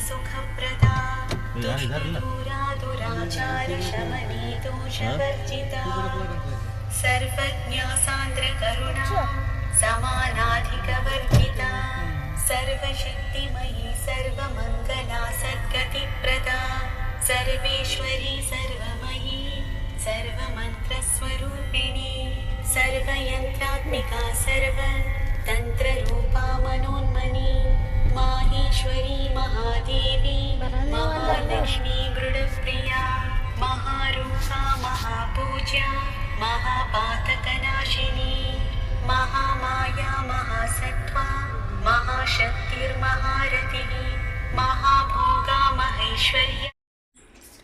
सुखप्रदा दुष्टदूरा दुराचार शमनी दोषवर्जिता सर्वज्ञा सान्द्रकरुणा समानाधिकवर्जिता सर्वशक्तिमयी सर्वमङ्गला सद्गतिप्रदा Sarveshwari सर्वमयी सर्वमन्त्रस्वरूपिणी सर्वयन्त्रात्मिका सर्वतन्त्ररूपा मनोन्मनी Maheshwari Mahadevi Mahalakshmi मृडप्रिया महारूपा महापूज्या महापातकनाशिनी Mahamaya महासत्त्वा महाशक्तिर्महारतिः महाभोगा महेश्वर्य.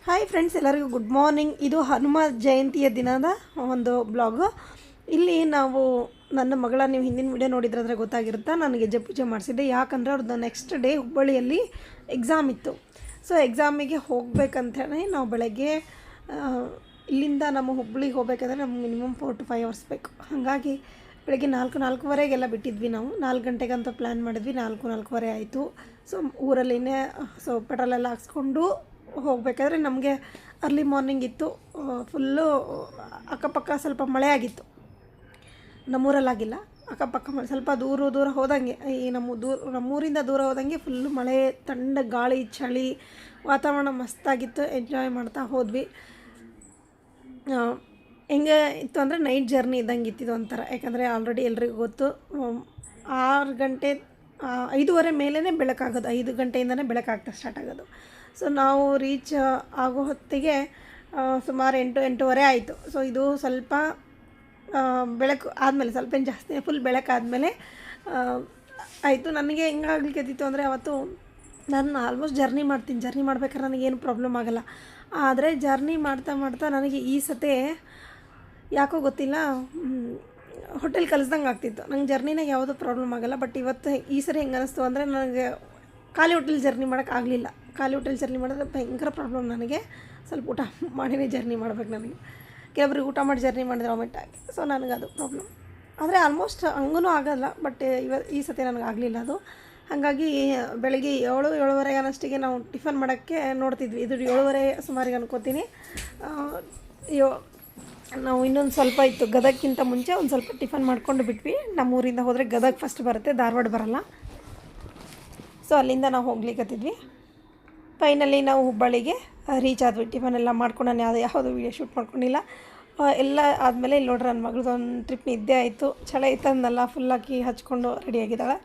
Hi friends, ಎಲ್ಲರಿಗೂ good morning. ಇದು ಹನುಮ ಜಯಂತಿಯ ದಿನದ ಒಂದು ಬ್ಲಾಗು. ಇಲ್ಲಿ ನಾವು ನನ್ನ ಮಗಳ ನೀವು ಹಿಂದಿನ ವಿಡಿಯೋ ನೋಡಿದ್ರೆ ಗೊತ್ತಾಗಿರುತ್ತೆ, ನಾನು ಗೆಜ್ಜೆ ಪೂಜೆ ಮಾಡಿಸಿದ್ದೆ. ಯಾಕಂದರೆ ಅವ್ರದ್ದು ನೆಕ್ಸ್ಟ್ ಡೇ ಹುಬ್ಬಳ್ಳಿಯಲ್ಲಿ ಎಕ್ಸಾಮ್ ಇತ್ತು. ಸೊ ಎಕ್ಸಾಮಿಗೆ ಹೋಗ್ಬೇಕಂತೇಳಿ ನಾವು ಬೆಳಗ್ಗೆ ಇಲ್ಲಿಂದ ನಮ್ಮ ಹುಬ್ಬಳ್ಳಿಗೆ ಹೋಗ್ಬೇಕಂದ್ರೆ ನಮ್ಗೆ ಮಿನಿಮಮ್ 4 to 5 hours ಬೇಕು. ಹಾಗಾಗಿ ಬೆಳಗ್ಗೆ 4-4:15 ಬಿಟ್ಟಿದ್ವಿ. ನಾವು 4 ಗಂಟೆಗಂತ ಪ್ಲ್ಯಾನ್ ಮಾಡಿದ್ವಿ. 4-4:15 ಆಯಿತು. ಸೊ ಊರಲ್ಲಿನೇ ಪೆಟ್ರೋಲೆಲ್ಲ ಹಾಕ್ಸ್ಕೊಂಡು ಹೋಗಬೇಕಾದ್ರೆ ನಮಗೆ ಅರ್ಲಿ ಮಾರ್ನಿಂಗ್ ಇತ್ತು. ಫುಲ್ಲು ಅಕ್ಕಪಕ್ಕ ಸ್ವಲ್ಪ ಮಳೆ ಆಗಿತ್ತು. ನಮ್ಮೂರಲ್ಲಾಗಿಲ್ಲ, ಅಕ್ಕಪಕ್ಕ ಮಳೆ. ಸ್ವಲ್ಪ ದೂರ ಹೋದಂಗೆ ಈ ನಮ್ಮೂರಿಂದ ದೂರ ಹೋದಂಗೆ ಫುಲ್ಲು ಮಳೆ, ತಣ್ಣ ಗಾಳಿ, ಚಳಿ, ವಾತಾವರಣ ಮಸ್ತಾಗಿತ್ತು. ಎಂಜಾಯ್ ಮಾಡ್ತಾ ಹೋದ್ವಿ. ಹೆಂಗೆ ಇತ್ತು ಅಂದರೆ ನೈಟ್ ಜರ್ನಿ ಇದ್ದಂಗೆ ಇತ್ತಿದ್ದು ಒಂಥರ. ಯಾಕಂದರೆ ಆಲ್ರೆಡಿ ಎಲ್ರಿಗೂ ಗೊತ್ತು 6 ಗಂಟೆ 5:15 ಮೇಲೇ ಬೆಳಕಾಗೋದು. 5 ಗಂಟೆಯಿಂದನೇ ಬೆಳಕಾಗ್ತಾ ಸ್ಟಾರ್ಟ್ ಆಗೋದು. ಸೊ ನಾವು ರೀಚ್ ಆಗೋ ಹೊತ್ತಿಗೆ ಸುಮಾರು 8-8:15 ಆಯಿತು. ಸೊ ಇದು ಸ್ವಲ್ಪ ಬೆಳಕು ಆದಮೇಲೆ, ಸ್ವಲ್ಪ ಜಾಸ್ತಿ ಫುಲ್ ಬೆಳಕಾದಮೇಲೆ ಆಯಿತು. ನನಗೆ ಹೆಂಗಾಗ್ಲಿಕ್ಕಿತ್ತು ಅಂದರೆ ಅವತ್ತು ನಾನು ಆಲ್ಮೋಸ್ಟ್ ಜರ್ನಿ ಮಾಡ್ಬೇಕಾದ್ರೆ ನನಗೇನು ಪ್ರಾಬ್ಲಮ್ ಆಗೋಲ್ಲ. ಆದರೆ ಜರ್ನಿ ಮಾಡ್ತಾ ನನಗೆ ಈ ಸತೆ ಯಾಕೋ ಗೊತ್ತಿಲ್ಲ, ಹೋಟೆಲ್ ಕಲಿಸ್ದಂಗೆ ಆಗ್ತಿತ್ತು. ನಂಗೆ ಜರ್ನಿನಾಗ ಯಾವುದೂ ಪ್ರಾಬ್ಲಮ್ ಆಗೋಲ್ಲ. ಬಟ್ ಇವತ್ತು ಈ ಸರಿ ಹೆಂಗೆ ಅನ್ನಿಸ್ತು ಅಂದರೆ ನನಗೆ ಖಾಲಿ ಹೋಟೆಲ್ ಜರ್ನಿ ಮಾಡೋಕ್ಕಾಗಲಿಲ್ಲ. ಖಾಲಿ ಹೋಟೆಲ್ ಜರ್ನಿ ಮಾಡೋದು ಭಯಂಕರ ಪ್ರಾಬ್ಲಮ್ ನನಗೆ. ಸ್ವಲ್ಪ ಊಟ ಮಾಡಿನೇ ಜರ್ನಿ ಮಾಡ್ಬೇಕು ನನಗೆ. ಕೆಲವರಿಗೆ ಊಟ ಮಾಡಿ ಜರ್ನಿ ಮಾಡಿದ್ರೆ ವಾಮಿಟ್ಟಾಗಿ. ಸೊ ನನಗದು ಪ್ರಾಬ್ಲಮ್. ಆದರೆ ಆಲ್ಮೋಸ್ಟ್ ಹಂಗೂ ಆಗೋಲ್ಲ. ಬಟ್ ಈ ಸತಿ ನನಗೆ ಆಗಲಿಲ್ಲ ಅದು. ಹಾಗಾಗಿ ಬೆಳಗ್ಗೆ 7-7:30 ಅನ್ನೋಷ್ಟಿಗೆ ನಾವು ಟಿಫನ್ ಮಾಡೋಕ್ಕೆ ನೋಡ್ತಿದ್ವಿ. ಇದು 7:30 ಸುಮಾರಿಗೆ ಅನ್ಕೋತೀನಿ. ನಾವು ಇನ್ನೊಂದು ಸ್ವಲ್ಪ ಇತ್ತು, ಗದಗ್ಗಿಂತ ಮುಂಚೆ ಒಂದು ಸ್ವಲ್ಪ ಟಿಫನ್ ಮಾಡ್ಕೊಂಡು ಬಿಟ್ವಿ. ನಮ್ಮೂರಿಂದ ಹೋದರೆ ಗದಗ್ ಫಸ್ಟ್ ಬರುತ್ತೆ, ಧಾರವಾಡ ಬರೋಲ್ಲ. ಸೊ ಅಲ್ಲಿಂದ ನಾವು ಹೋಗ್ಲಿಕ್ಕತ್ತಿದ್ವಿ. ಫೈನಲಿ ನಾವು ಹುಬ್ಬಳ್ಳಿಗೆ ರೀಚ್ ಆದ್ವಿ. ಟಿಫನ್ ಎಲ್ಲ ಮಾಡ್ಕೊಂಡು ನಾನು ಯಾವುದೋ ವೀಡಿಯೋ ಶೂಟ್ ಮಾಡ್ಕೊಂಡಿಲ್ಲ. ಎಲ್ಲ ಆದಮೇಲೆ ಇಲ್ಲಿ ನೋಡ್ರಿ, ನನ್ನ ಮಗಳದ್ದು ಒಂದು ಟ್ರಿಪ್ ನಿದ್ದೆ ಆಯಿತು. ಚಳಿ ಇತ್ತಂದಲ್ಲ, ಫುಲ್ಲಾಕಿ ಹಚ್ಕೊಂಡು ರೆಡಿಯಾಗಿದ್ದಾಳೆ.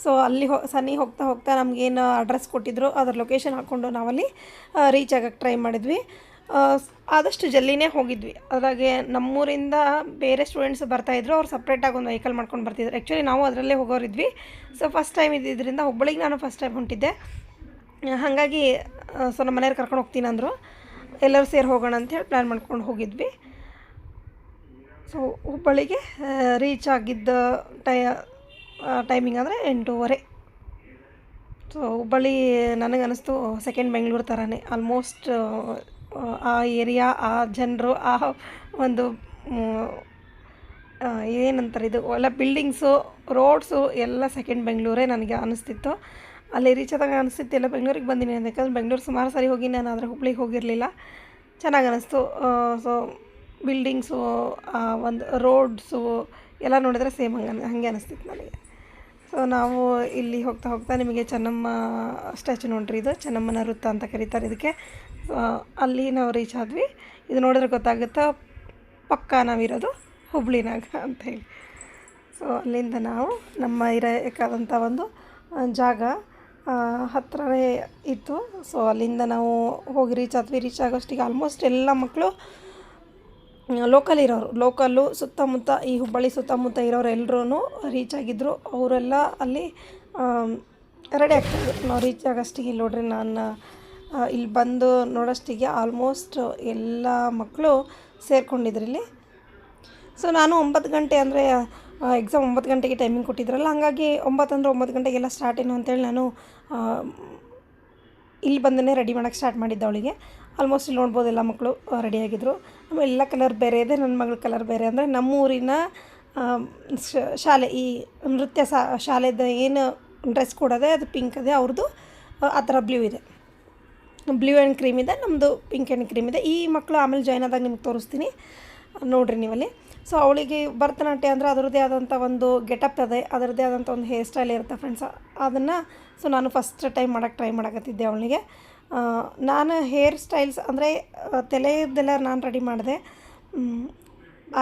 ಸೊ ಅಲ್ಲಿ ಸನಿ ಹೋಗ್ತಾ ನಮಗೇನು ಅಡ್ರೆಸ್ ಕೊಟ್ಟಿದ್ರು ಅದರ ಲೊಕೇಶನ್ ಹಾಕ್ಕೊಂಡು ನಾವಲ್ಲಿ ರೀಚ್ ಆಗೋಕ್ಕೆ ಟ್ರೈ ಮಾಡಿದ್ವಿ. ಆದಷ್ಟು ಜಲ್ದಿನೇ ಹೋಗಿದ್ವಿ. ಅದ್ರಾಗೆ ನಮ್ಮೂರಿಂದ ಬೇರೆ ಸ್ಟೂಡೆಂಟ್ಸ್ ಬರ್ತಾಯಿದ್ರು. ಅವ್ರು ಸಪ್ರೇಟಾಗಿ ಒಂದು ವೆಹಿಕಲ್ ಮಾಡ್ಕೊಂಡು ಬರ್ತಿದ್ರು. ಆ್ಯಕ್ಚುಲಿ ನಾವು ಅದರಲ್ಲೇ ಹೋಗೋರಿದ್ವಿ. ಸೊ ಫಸ್ಟ್ ಟೈಮ್ ಇದ್ದಿದ್ದರಿಂದ ಹುಬ್ಬಳ್ಳಿಗೆ ನಾನು ಫಸ್ಟ್ ಟೈಮ್ ಹೊಂಟಿದ್ದೆ. ಹಾಗಾಗಿ ಸೊ ನಮ್ಮ ಮನೆಯವ್ರು ಕರ್ಕೊಂಡು ಹೋಗ್ತೀನಿ ಅಂದರು. ಎಲ್ಲರೂ ಸೇರಿ ಹೋಗೋಣ ಅಂಥೇಳಿ ಪ್ಲ್ಯಾನ್ ಮಾಡ್ಕೊಂಡು ಹೋಗಿದ್ವಿ. ಸೊ ಹುಬ್ಬಳ್ಳಿಗೆ ರೀಚ್ ಆಗಿದ್ದ ಟೈಮಿಂಗ್ ಅಂದರೆ 8:30. ಸೊ ಹುಬ್ಬಳ್ಳಿ ನನಗೆ ಅನ್ನಿಸ್ತು ಸೆಕೆಂಡ್ ಬೆಂಗಳೂರು ಥರನೇ. ಆಲ್ಮೋಸ್ಟ್ ಆ ಏರಿಯಾ, ಆ ಜನರು, ಆ ಒಂದು ಏನಂತಾರೆ ಇದು ಎಲ್ಲ ಬಿಲ್ಡಿಂಗ್ಸು, ರೋಡ್ಸು ಎಲ್ಲ ಸೆಕೆಂಡ್ ಬೆಂಗಳೂರೇ ನನಗೆ ಅನ್ನಿಸ್ತಿತ್ತು. ಅಲ್ಲಿ ರೀಚ್ ಆದಾಗ ಅನಿಸ್ತಿತ್ತು ಎಲ್ಲ ಬೆಂಗಳೂರಿಗೆ ಬಂದಿನಿ ಅಂತ. ಯಾಕಂದ್ರೆ ಬೆಂಗಳೂರು ಸುಮಾರು ಸರಿ ಹೋಗಿ ನಾನು, ಆದರೆ ಹುಬ್ಳಿಗೆ ಹೋಗಿರಲಿಲ್ಲ. ಚೆನ್ನಾಗಿ ಅನ್ನಿಸ್ತು. ಸೊ ಬಿಲ್ಡಿಂಗ್ಸು, ಒಂದು ರೋಡ್ಸು ಎಲ್ಲ ನೋಡಿದ್ರೆ ಸೇಮ್ ಹಾಗೆ ಅನ್ನಿಸ್ತಿತ್ತು ನನಗೆ. ಸೊ ನಾವು ಇಲ್ಲಿ ಹೋಗ್ತಾ ನಿಮಗೆ ಚೆನ್ನಮ್ಮ ಸ್ಟ್ಯಾಚು ನೋಡ್ರಿ, ಇದು ಚೆನ್ನಮ್ಮನ ವೃತ್ತ ಅಂತ ಕರೀತಾರೆ ಇದಕ್ಕೆ. ಅಲ್ಲಿ ನಾವು ರೀಚ್ ಆದ್ವಿ. ಇದು ನೋಡಿದ್ರೆ ಗೊತ್ತಾಗುತ್ತಾ ಪಕ್ಕ ನಾವಿರೋದು ಹುಬ್ಳಿನಾಗ ಅಂಥೇಳಿ. ಸೊ ಅಲ್ಲಿಂದ ನಾವು ನಮ್ಮ ಇರಬೇಕಾದಂಥ ಒಂದು ಜಾಗ ಹತ್ತಿರನೇ ಇತ್ತು. ಸೊ ಅಲ್ಲಿಂದ ನಾವು ಹೋಗಿ ರೀಚ್ ಆಗೋಷ್ಟಿಗೆ ಆಲ್ಮೋಸ್ಟ್ ಎಲ್ಲ ಮಕ್ಕಳು ಲೋಕಲ್ಲು ಸುತ್ತಮುತ್ತ, ಈ ಹುಬ್ಬಳ್ಳಿ ಸುತ್ತಮುತ್ತ ಇರೋರು ಎಲ್ಲರೂ ರೀಚ್ ಆಗಿದ್ದರು. ಅವರೆಲ್ಲ ಅಲ್ಲಿ ರೆಡಿ ಆಗ್ತಾಯಿದ್ರು. ನಾವು ರೀಚ್ ಆಗೋಷ್ಟಿಗೆ ಇಲ್ಲಿ ನೋಡ್ರಿ, ನಾನು ಇಲ್ಲಿ ಬಂದು ನೋಡೋಷ್ಟಿಗೆ ಆಲ್ಮೋಸ್ಟ್ ಎಲ್ಲ ಮಕ್ಕಳು ಸೇರಿಕೊಂಡಿದ್ರು ಇಲ್ಲಿ. ಸೊ ನಾನು 9 ಗಂಟೆ ಅಂದರೆ ಎಕ್ಸಾಮ್ 9 ಗಂಟೆಗೆ ಟೈಮಿಂಗ್ ಕೊಟ್ಟಿದ್ರಲ್ಲ, ಹಾಗಾಗಿ 9 ಅಂದರೆ 9 ಗಂಟೆಗೆಲ್ಲ ಸ್ಟಾರ್ಟ್ ಏನು ಅಂತೇಳಿ ನಾನು ಇಲ್ಲಿ ಬಂದೇ ರೆಡಿ ಮಾಡೋಕ್ಕೆ ಸ್ಟಾರ್ಟ್ ಮಾಡಿದ್ದೆ ಅವಳಿಗೆ. ಆಲ್ಮೋಸ್ಟ್ ಇಲ್ಲಿ ನೋಡ್ಬೋದು ಎಲ್ಲ ಮಕ್ಕಳು ರೆಡಿಯಾಗಿದ್ದರು. ಆಮೇಲೆ ಎಲ್ಲ ಕಲರ್ ಬೇರೆ ಇದೆ, ನನ್ನ ಮಗಳ ಕಲರ್ ಬೇರೆ. ಅಂದರೆ ನಮ್ಮೂರಿನ ಶಾಲೆ, ಈ ನೃತ್ಯ ಶಾಲೆದ ಏನು ಡ್ರೆಸ್ ಕೊಡೋದೆ ಅದು ಪಿಂಕ್ ಅದೇ, ಅವ್ರದ್ದು ಆ ಥರ ಬ್ಲೂ ಇದೆ, ಬ್ಲೂ ಆ್ಯಂಡ್ ಕ್ರೀಮ್ ಇದೆ, ನಮ್ಮದು ಪಿಂಕ್ ಆ್ಯಂಡ್ ಕ್ರೀಮ್ ಇದೆ. ಈ ಮಕ್ಕಳು ಆಮೇಲೆ ಜಾಯ್ನ್ ಆದಾಗ ನಿಮ್ಗೆ ತೋರಿಸ್ತೀನಿ, ನೋಡಿರಿ ನೀವಲ್ಲಿ. ಸೊ ಅವಳಿಗೆ ಭರತನಾಟ್ಯ ಅಂದರೆ ಅದರದ್ದೇ ಆದಂಥ ಒಂದು ಗೆಟಪ್ ಇದೆ, ಅದರದ್ದೇ ಆದಂಥ ಒಂದು ಹೇರ್ ಸ್ಟೈಲ್ ಇರುತ್ತೆ ಫ್ರೆಂಡ್ಸ್. ಅದನ್ನು ಸೊ ನಾನು ಫಸ್ಟ್ ಟೈಮ್ ಮಾಡೋಕ್ಕೆ ಟ್ರೈ ಮಾಡಕತ್ತಿದ್ದೆ ಅವಳಿಗೆ. ನಾನು ಹೇರ್ ಸ್ಟೈಲ್ಸ್ ಅಂದರೆ ತಲೆಯದ್ದೆಲ್ಲ ನಾನು ರೆಡಿ ಮಾಡಿದೆ,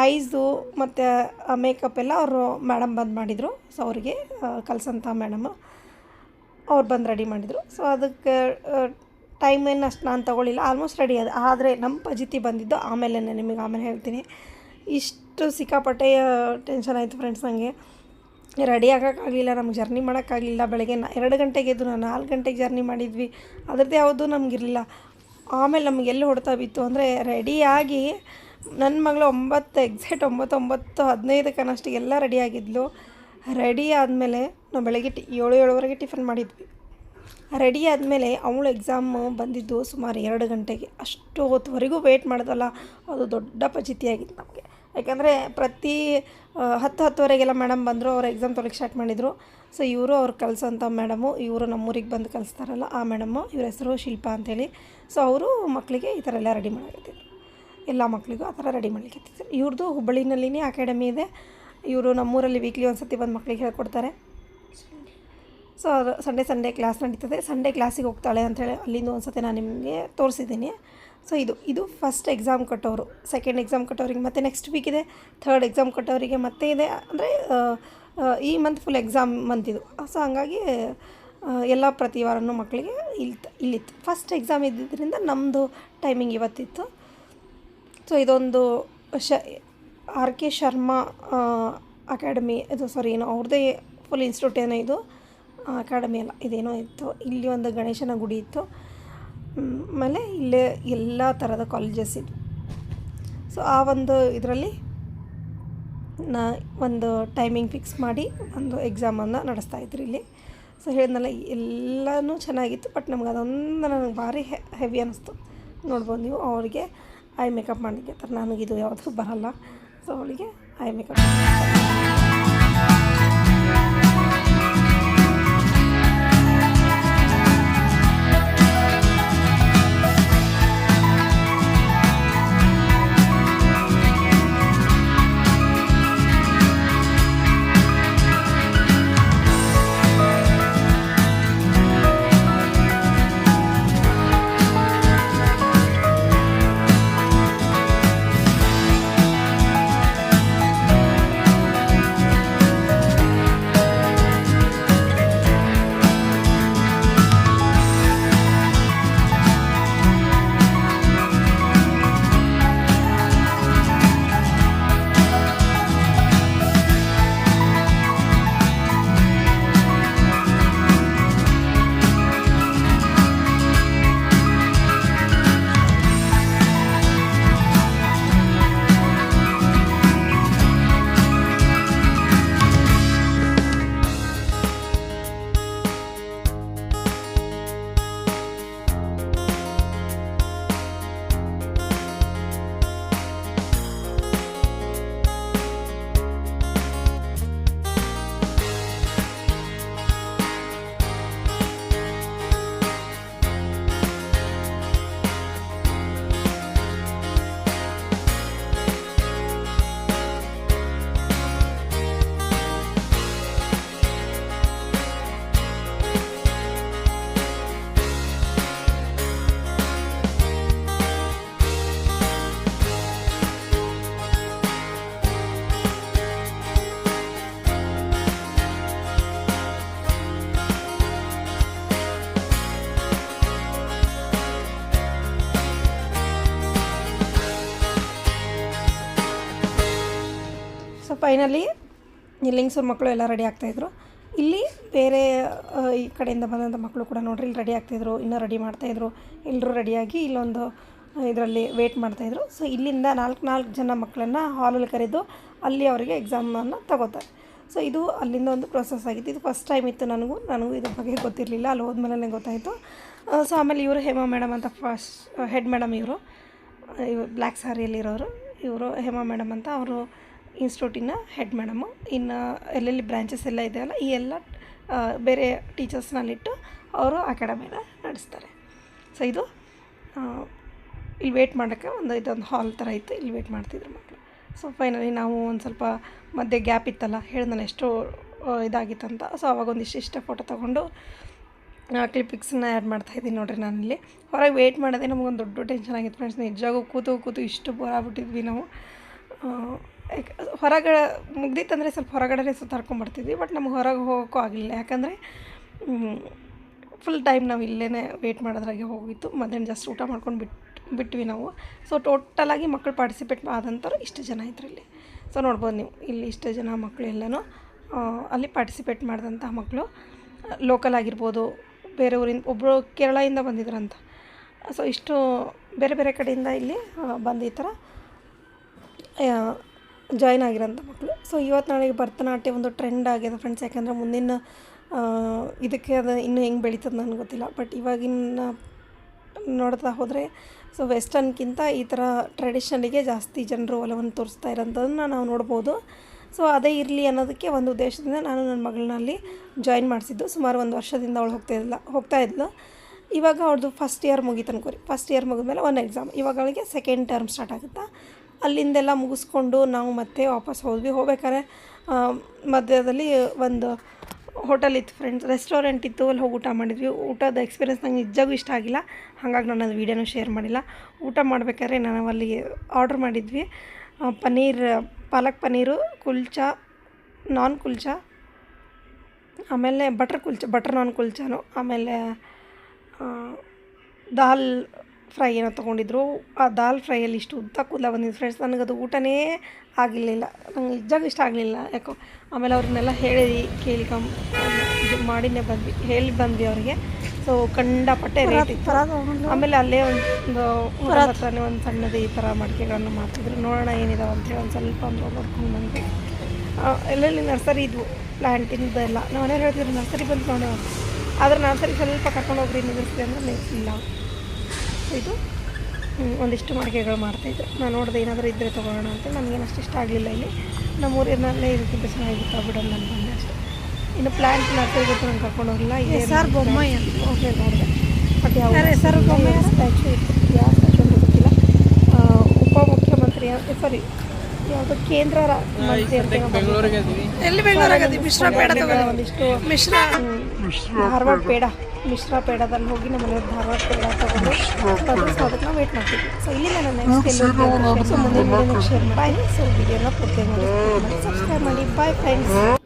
ಐಸು ಮತ್ತು ಮೇಕಪ್ ಎಲ್ಲ ಅವರು ಮೇಡಮ್ ಬಂದು ಮಾಡಿದರು. ಸೊ ಅವರಿಗೆ ಕಲ್ಸಂಥ ಮೇಡಮು ಅವ್ರು ಬಂದು ರೆಡಿ ಮಾಡಿದರು. ಸೊ ಅದಕ್ಕೆ ಟೈಮ್ ಏನು ಅಷ್ಟು ನಾನು ತೊಗೊಳ್ಳಿಲ್ಲ, ಆಲ್ಮೋಸ್ಟ್ ರೆಡಿ ಆದ. ಆದರೆ ನಮ್ಮ ಪಜಿತಿ ಬಂದಿದ್ದು ಆಮೇಲೆ, ನಿಮಗೆ ಆಮೇಲೆ ಹೇಳ್ತೀನಿ. ಇಷ್ಟು ಸಿಕ್ಕಾಪಟ್ಟೆ ಟೆನ್ಷನ್ ಆಯಿತು ಫ್ರೆಂಡ್ಸ್ ನನಗೆ. ರೆಡಿ ಆಗೋಕ್ಕಾಗಲಿಲ್ಲ, ನಮ್ಗೆ ಜರ್ನಿ ಮಾಡೋಕ್ಕಾಗಲಿಲ್ಲ. ಬೆಳಗ್ಗೆ 2 ಗಂಟೆಗೆ ಎದ್ದು ನಾವು 4 ಗಂಟೆಗೆ ಜರ್ನಿ ಮಾಡಿದ್ವಿ, ಅದರದ್ದೇ ಯಾವುದೂ ನಮಗಿರಲಿಲ್ಲ. ಆಮೇಲೆ ನಮ್ಗೆ ಎಲ್ಲಿ ಹೊಡ್ತಾ ಬಿತ್ತು ಅಂದರೆ, ರೆಡಿಯಾಗಿ ನನ್ನ ಮಗಳು 9:15 ಅನ್ನೋಷ್ಟಿಗೆಲ್ಲ ರೆಡಿಯಾಗಿದ್ಲು. ರೆಡಿ ಆದಮೇಲೆ ನಾವು ಬೆಳಗ್ಗೆ 7-7:30 ಟಿಫನ್ ಮಾಡಿದ್ವಿ. ರೆಡಿ ಆದಮೇಲೆ ಅವಳು ಎಕ್ಸಾಮು ಬಂದಿದ್ದು ಸುಮಾರು 2 ಗಂಟೆಗೆ. ಅಷ್ಟು ಹೊತ್ತುವರೆಗೂ ವೆಯ್ಟ್ ಮಾಡಿದ್ವಲ್ಲ, ಅದು ದೊಡ್ಡ ಫಜಿತಿಯಾಗಿತ್ತು ನಮಗೆ. ಯಾಕಂದರೆ ಪ್ರತಿ 10-10:30ಗೆಲ್ಲ ಮೇಡಮ್ ಬಂದರು, ಅವ್ರು ಎಕ್ಸಾಮ್ ತೊಗೊಳಕ್ಕೆ ಸ್ಟಾರ್ಟ್ ಮಾಡಿದರು. ಸೊ ಇವರು ಅವ್ರು ಕಲಿಸೋಂಥ ಮೇಡಮು, ಇವರು ನಮ್ಮೂರಿಗೆ ಬಂದು ಕಲಿಸ್ತಾರಲ್ಲ ಆ ಮೇಡಮ್ಮು, ಇವ್ರ ಹೆಸರು ಶಿಲ್ಪಾ ಅಂಥೇಳಿ. ಸೊ ಅವರು ಮಕ್ಕಳಿಗೆ ಈ ಥರ ಎಲ್ಲ ರೆಡಿ ಮಾಡಕತ್ತಿದ್ರು, ಎಲ್ಲ ಮಕ್ಕಳಿಗೂ ಆ ಥರ ರೆಡಿ ಮಾಡ್ಲಿಕ್ಕತ್ತಿದ್ರು. ಇವ್ರದ್ದು ಹುಬ್ಬಳ್ಳಿನಲ್ಲಿನೇ ಅಕಾಡೆಮಿ ಇದೆ. ಇವರು ನಮ್ಮೂರಲ್ಲಿ ವೀಕ್ಲಿ ಒಂದು ಸತಿ ಬಂದು ಮಕ್ಕಳಿಗೆ ಹೇಳ್ಕೊಡ್ತಾರೆ. ಸೊ ಅದು ಸಂಡೇ ಕ್ಲಾಸ್ ನಡೀತದೆ. ಸಂಡೇ ಕ್ಲಾಸಿಗೆ ಹೋಗ್ತಾಳೆ ಅಂಥೇಳಿ ಅಲ್ಲಿಂದ ಒಂದು ಸತಿ ನಾನು ನಿಮಗೆ ತೋರಿಸಿದ್ದೀನಿ. ಸೊ ಇದು ಫಸ್ಟ್ ಎಕ್ಸಾಮ್ ಕಟ್ಟೋರು, ಸೆಕೆಂಡ್ ಎಕ್ಸಾಮ್ ಕಟ್ಟೋರಿಗೆ ಮತ್ತು ನೆಕ್ಸ್ಟ್ ವೀಕ್ ಇದೆ, ಥರ್ಡ್ ಎಕ್ಸಾಮ್ ಕಟ್ಟೋರಿಗೆ ಮತ್ತೆ ಇದೆ. ಅಂದರೆ ಈ ಮಂತ್ ಫುಲ್ ಎಕ್ಸಾಮ್ ಮಂತ್ ಇದು. ಸೊ ಹಂಗಾಗಿ ಎಲ್ಲ ಪ್ರತಿ ವಾರನೂ ಮಕ್ಕಳಿಗೆ ಇಲ್ಲಿತ್ತು. ಫಸ್ಟ್ ಎಕ್ಸಾಮ್ ಇದ್ದಿದ್ದರಿಂದ ನಮ್ಮದು ಟೈಮಿಂಗ್ ಇವತ್ತಿತ್ತು. ಸೊ ಇದೊಂದು RK ಶರ್ಮಾ ಅಕಾಡೆಮಿ, ಏನೋ ಅವ್ರದ್ದೇ ಫುಲ್ ಇನ್ಸ್ಟಿಟ್ಯೂಟ್ ಏನೋ ಇದು, ಅಕಾಡೆಮಿ ಅಲ್ಲ ಇದೇನೋ ಇತ್ತು. ಇಲ್ಲಿ ಒಂದು ಗಣೇಶನ ಗುಡಿ ಇತ್ತು, ಆಮೇಲೆ ಇಲ್ಲೇ ಎಲ್ಲ ಥರದ ಕಾಲೇಜಸ್ ಇದ್ವು. ಸೊ ಆ ಒಂದು ಇದರಲ್ಲಿ ಒಂದು ಟೈಮಿಂಗ್ ಫಿಕ್ಸ್ ಮಾಡಿ ಒಂದು ಎಕ್ಸಾಮನ್ನು ನಡೆಸ್ತಾಯಿದ್ರು ಇಲ್ಲಿ. ಸೊ ಹೇಳಿದ್ನಲ್ಲ ಎಲ್ಲನೂ ಚೆನ್ನಾಗಿತ್ತು, ಬಟ್ ನಮ್ಗೆ ಅದೊಂದು ನನಗೆ ಭಾರಿ ಹೆವಿ ಅನ್ನಿಸ್ತು. ನೋಡ್ಬೋದು ನೀವು, ಅವರಿಗೆ ಐ ಮೇಕಪ್ ಮಾಡಲಿಕ್ಕೆ ಥರ ನನಗಿದು ಯಾವುದೂ ಬರಲ್ಲ. ಸೊ ಅವಳಿಗೆ ಐ ಮೇಕಪ್ ಫೈನಲಿ ಲಿಂಗ್ಸೂರು ಮಕ್ಕಳು ಎಲ್ಲ ರೆಡಿ ಆಗ್ತಾಯಿದ್ರು. ಇಲ್ಲಿ ಬೇರೆ ಈ ಕಡೆಯಿಂದ ಬಂದಂಥ ಮಕ್ಕಳು ಕೂಡ ನೋಡ್ರಿ ಇಲ್ಲಿ ರೆಡಿ ಆಗ್ತಾಯಿದ್ರು, ಇನ್ನೂ ರೆಡಿ ಮಾಡ್ತಾಯಿದ್ರು. ಎಲ್ಲರೂ ರೆಡಿಯಾಗಿ ಇಲ್ಲೊಂದು ಇದರಲ್ಲಿ ವೇಟ್ ಮಾಡ್ತಾಯಿದ್ರು. ಸೊ ಇಲ್ಲಿಂದ 4 ಜನ ಮಕ್ಕಳನ್ನು ಹಾಲಲ್ಲಿ ಕರೆದು ಅಲ್ಲಿ ಅವರಿಗೆ ಎಕ್ಸಾಮನ್ನು ತಗೋತಾರೆ. ಸೊ ಇದು ಅಲ್ಲಿಂದ ಒಂದು ಪ್ರೊಸೆಸ್ ಆಗಿತ್ತು. ಇದು ಫಸ್ಟ್ ಟೈಮ್ ಇತ್ತು ನನಗೂ ಇದ್ರ ಬಗ್ಗೆ ಗೊತ್ತಿರಲಿಲ್ಲ, ಅಲ್ಲಿ ಹೋದ್ಮೇಲೆ ಗೊತ್ತಾಯಿತು. ಸೊ ಆಮೇಲೆ ಇವರು ಹೇಮಾ ಮೇಡಮ್ ಅಂತ ಫಸ್ಟ್ ಹೆಡ್ ಮೇಡಮ್, ಇವರು ಬ್ಲ್ಯಾಕ್ ಸ್ಯಾರಿಯಲ್ಲಿರೋರು ಇವರು ಹೇಮಾ ಮೇಡಮ್ ಅಂತ, ಅವರು ಇನ್ಸ್ಟಿಟ್ಯೂಟಿನ ಹೆಡ್ ಮೇಡಮು. ಇನ್ನು ಎಲ್ಲೆಲ್ಲಿ ಬ್ರ್ಯಾಂಚಸ್ ಎಲ್ಲ ಇದೆಯಲ್ಲ ಈ ಎಲ್ಲ ಬೇರೆ ಟೀಚರ್ಸ್ನಲ್ಲಿಟ್ಟು ಅವರು ಅಕಾಡೆಮಿನ ನಡೆಸ್ತಾರೆ. ಸೊ ಇದು ಇಲ್ಲಿ ವೇಟ್ ಮಾಡೋಕ್ಕೆ ಇದೊಂದು ಹಾಲ್ ಥರ ಇತ್ತು, ಇಲ್ಲಿ ವೇಟ್ ಮಾಡ್ತಿದ್ರು ಮಕ್ಕಳು. ಸೊ ಫೈನಲಿ ನಾವು ಒಂದು ಸ್ವಲ್ಪ ಮಧ್ಯೆ ಗ್ಯಾಪ್ ಇತ್ತಲ್ಲ, ಹೇಳಿ ನಾನು ಎಷ್ಟು ಇದಾಗಿತ್ತಂತ. ಸೊ ಅವಾಗ ಒಂದಿಷ್ಟು ಫೋಟೋ ತೊಗೊಂಡು ಕ್ಲಿಪಿಕ್ಸನ್ನ ಆ್ಯಡ್ ಮಾಡ್ತಾಯಿದ್ದೀನಿ ನೋಡಿರಿ. ನಾನಿಲ್ಲಿ ಹೊರಗೆ ವೇಟ್ ಮಾಡೋದೇ ನಮಗೊಂದು ದೊಡ್ಡ ಟೆನ್ಷನ್ ಆಗಿತ್ತು ಫ್ರೆಂಡ್ಸ್. ನಿಜವಾಗೂ ಕೂತು ಇಷ್ಟು ಬೋರ್ ಆಗ್ಬಿಟ್ಟಿದ್ವಿ ನಾವು. ಹೊರಗಡೆ ಮುಗ್ದಿತ್ತಂದರೆ ಸ್ವಲ್ಪ ಹೊರಗಡೆ ಸುತ್ತಾಡ್ಕೊಂಬರ್ತಿದ್ವಿ, ಬಟ್ ನಮ್ಗೆ ಹೊರಗೆ ಹೋಗೋಕ್ಕೂ ಆಗಲಿಲ್ಲ. ಯಾಕಂದರೆ ಫುಲ್ ಟೈಮ್ ನಾವು ಇಲ್ಲೇ ವೇಟ್ ಮಾಡೋದ್ರಾಗೆ ಹೋಗಿತ್ತು. ಮಧ್ಯಾಹ್ನ ಜಸ್ಟ್ ಊಟ ಮಾಡ್ಕೊಂಡು ಬಿಟ್ವಿ ನಾವು. ಸೊ ಟೋಟಲಾಗಿ ಮಕ್ಕಳು ಪಾರ್ಟಿಸಿಪೇಟ್ ಆದಂಥವ್ರು ಇಷ್ಟು ಜನ ಇದ್ರು ಇಲ್ಲಿ. ಸೊ ನೋಡ್ಬೋದು ನೀವು ಇಲ್ಲಿ ಇಷ್ಟು ಜನ ಮಕ್ಕಳು ಎಲ್ಲನೂ ಅಲ್ಲಿ ಪಾರ್ಟಿಸಿಪೇಟ್ ಮಾಡಿದಂಥ ಮಕ್ಕಳು ಲೋಕಲ್ ಆಗಿರ್ಬೋದು, ಬೇರೆ ಊರಿಂದ ಒಬ್ಬರು ಕೇರಳದಿಂದ ಬಂದಿದ್ರಂತ. ಸೊ ಇಷ್ಟು ಬೇರೆ ಬೇರೆ ಕಡೆಯಿಂದ ಇಲ್ಲಿ ಬಂದು ಈ ಥರ ಜಾಯ್ನ್ ಆಗಿರೋಂಥ ಮಕ್ಕಳು. ಸೊ ಇವತ್ತು ನಾಳೆಗೆ ಭರತನಾಟ್ಯ ಒಂದು ಟ್ರೆಂಡ್ ಆಗಿದೆ ಫ್ರೆಂಡ್ಸ್. ಯಾಕಂದರೆ ಮುಂದಿನ ಇದಕ್ಕೆ ಅದು ಇನ್ನೂ ಹೆಂಗೆ ಬೆಳೀತದೆ ನನಗೆ ಗೊತ್ತಿಲ್ಲ. ಬಟ್ ಇವಾಗಿನ ನೋಡ್ತಾ ಹೋದರೆ ಸೊ ವೆಸ್ಟರ್ನ್ಗಿಂತ ಈ ಥರ ಟ್ರೆಡಿಷನಲಿಗೆ ಜಾಸ್ತಿ ಜನರು ಒಲವನ್ನು ತೋರಿಸ್ತಾ ಇರೋಂಥದ್ದನ್ನು ನಾವು ನೋಡ್ಬೋದು. ಸೊ ಅದೇ ಇರಲಿ ಅನ್ನೋದಕ್ಕೆ ಒಂದು ಉದ್ದೇಶದಿಂದ ನಾನು ನನ್ನ ಮಗಳನ್ನ ಅಲ್ಲಿ ಜಾಯಿನ್ ಮಾಡಿಸಿದ್ದು. ಸುಮಾರು 1 ವರ್ಷದಿಂದ ಅವಳು ಹೋಗ್ತಾ ಇದ್ಲು. ಇವಾಗ ಅವ್ಳದ್ದು ಫಸ್ಟ್ ಇಯರ್ ಮುಗೀತು ಅನ್ಕೋರಿ. ಫಸ್ಟ್ ಇಯರ್ ಮುಗಿದ್ಮೇಲೆ ಒಂದು ಎಕ್ಸಾಮ್, ಇವಾಗ ಅವಳಿಗೆ ಸೆಕೆಂಡ್ ಟರ್ಮ್ ಸ್ಟಾರ್ಟ್ ಆಗುತ್ತಾ. ಅಲ್ಲಿಂದೆಲ್ಲ ಮುಗಿಸ್ಕೊಂಡು ನಾವು ಮತ್ತೆ ವಾಪಸ್ ಹೋಗ್ಬೇಕಾದ್ರೆ ಮಧ್ಯದಲ್ಲಿ ಒಂದು ಹೋಟೆಲ್ ಇತ್ತು ಫ್ರೆಂಡ್ಸ್, ರೆಸ್ಟೋರೆಂಟ್ ಇತ್ತು. ಅಲ್ಲಿ ಹೋಗಿ ಊಟ ಮಾಡಿದ್ವಿ. ಊಟದ ಎಕ್ಸ್ಪೀರಿಯೆನ್ಸ್ ನಂಗೆ ನಿಜವಾಗೂ ಇಷ್ಟ ಆಗಿಲ್ಲ, ಹಾಗಾಗಿ ನಾನು ಅದು ವೀಡಿಯೋನೂ ಶೇರ್ ಮಾಡಿಲ್ಲ. ಊಟ ಮಾಡಬೇಕಾದ್ರೆ ನಾವು ಅಲ್ಲಿ ಆರ್ಡ್ರ್ ಮಾಡಿದ್ವಿ ಪಾಲಕ್ ಪನ್ನೀರು, ಕುಲ್ಚಾ, ನಾನ್ ಕುಲ್ಚಾ, ಆಮೇಲೆ ಬಟರ್ ನಾನ್ ಕುಲ್ಚಾನು, ಆಮೇಲೆ ದಾಲ್ ಫ್ರೈ ಏನೋ ತೊಗೊಂಡಿದ್ರು. ಆ ದಾಲ್ ಫ್ರೈಯಲ್ಲಿ ಇಷ್ಟು ಉದ್ದ ಕೂದಲ ಬಂದಿದ್ದು ಫ್ರೆಂಡ್ಸ್. ನನಗದು ಊಟನೇ ಆಗಿರಲಿಲ್ಲ, ನಂಗೆ ನಿಜವಾಗೂ ಇಷ್ಟ ಆಗಲಿಲ್ಲ ಯಾಕೋ. ಆಮೇಲೆ ಅವ್ರನ್ನೆಲ್ಲ ಕೇಳಿ ಇದು ಮಾಡಿನೇ ಬಂದ್ವಿ ಅವರಿಗೆ. ಸೊ ಕಂಡಪಟ್ಟೆ ರೇಟ್ ಇತ್ತು. ಆಮೇಲೆ ಅಲ್ಲೇ ಒಂದು ಹತ್ರನೇ ಒಂದು ಸಣ್ಣದು ಈ ಥರ ಮಡಿಕೆಗಳನ್ನು ಮಾಡ್ತಿದ್ರು. ನೋಡೋಣ ಏನಿದಾವೆ ಅಂತೇಳಿ ಒಂದು ಸ್ವಲ್ಪ ನೋಡ್ಕೊಂಡು ಬಂದ್ವಿ. ಎಲ್ಲೆಲ್ಲಿ ನರ್ಸರಿ ಇದ್ವು ಪ್ಲ್ಯಾಂಟಿಂದ ಎಲ್ಲ. ನಾವು ಮನೇಲಿ ಹೇಳ್ತಿದ್ರು ನರ್ಸರಿ ಬಂದು ನೋಡೋಣ, ಆದರೆ ನರ್ಸರಿ ಸ್ವಲ್ಪ ಕರ್ಕೊಂಡು ಹೋಗ್ರಿ ನಿಲ್ಲಿಸಿದೆ ಅಂದರೆ ನಿಲ್ಲಿಸಿಲ್ಲ. ಇದು ಒಂದಿಷ್ಟು ಮಡಿಕೆಗಳು ಮಾಡ್ತಾಯಿದ್ರು. ನಾನು ನೋಡಿದೆ ಏನಾದರೂ ಇದ್ದರೆ ತೊಗೊಳ್ಳೋಣ ಅಂತ. ನನಗೇನು ಅಷ್ಟು ಇಷ್ಟ ಆಗಲಿಲ್ಲ. ಇಲ್ಲಿ ನಮ್ಮೂರಿನಲ್ಲೇ ಇದಕ್ಕಿಂತ ಚೆನ್ನಾಗಿತ್ತು ಬಿಡೋಣ ನಾನು ಬಂದೆ ಅಷ್ಟೇ. ಇನ್ನು ಪ್ಲ್ಯಾಂಟ್ ನರ್ಸರಿ ಗೊತ್ತು ನಂಗೆ ಕರ್ಕೊಂಡು ಹೋಗಿಲ್ಲ. SR ಬೊಮ್ಮಾಯಿ ಓಕೆ ನೋಡಿದೆ, ಬಟ್ ಯಾವ SR ಬೊಮ್ಮಾಯಿ ಸ್ಟ್ಯಾಚು ಇತ್ತು, ಯಾವ ಸ್ಟ್ಯಾಚು ಅಂತ ಗೊತ್ತಿಲ್ಲ. ಉಪಮುಖ್ಯಮಂತ್ರಿ ಸಾರಿ ಯಾವುದು ಕೇಂದ್ರ ಮಂತ್ರಿ ಅಂತ ಎಲ್ಲಿ ಬೆಂಗಳೂರಾಗದಿ ಮಿಶ್ರಾ ಪೇಡ ಒಂದಿಷ್ಟು ಧಾರವಾಡ ಪೇಡ ಮಿಶ್ರಾ ಪೇಡದಲ್ಲಿ ಹೋಗಿ ನಮ್ಮ ಮನೆಯವ್ರು ಧಾರವಾಡ ಪೇಡ ತಗೊಂಡು ಸೊ ಅದಕ್ಕೆ ನಾವು ವೇಟ್ ಮಾಡ್ತಿದ್ವಿ. ಸೊ ಇಲ್ಲಿಂದ ನಾನು ನೆಕ್ಸ್ಟ್ ಮುಂದಿನ ಶೇರ್ ಮಾಡಿ. ಸೊ ವಿಡಿಯೋನ ಪೂರ್ತಿ ಮಾಡಿ ಸಬ್ಸ್ಕ್ರೈಬ್ ಮಾಡಿ. Bye friends.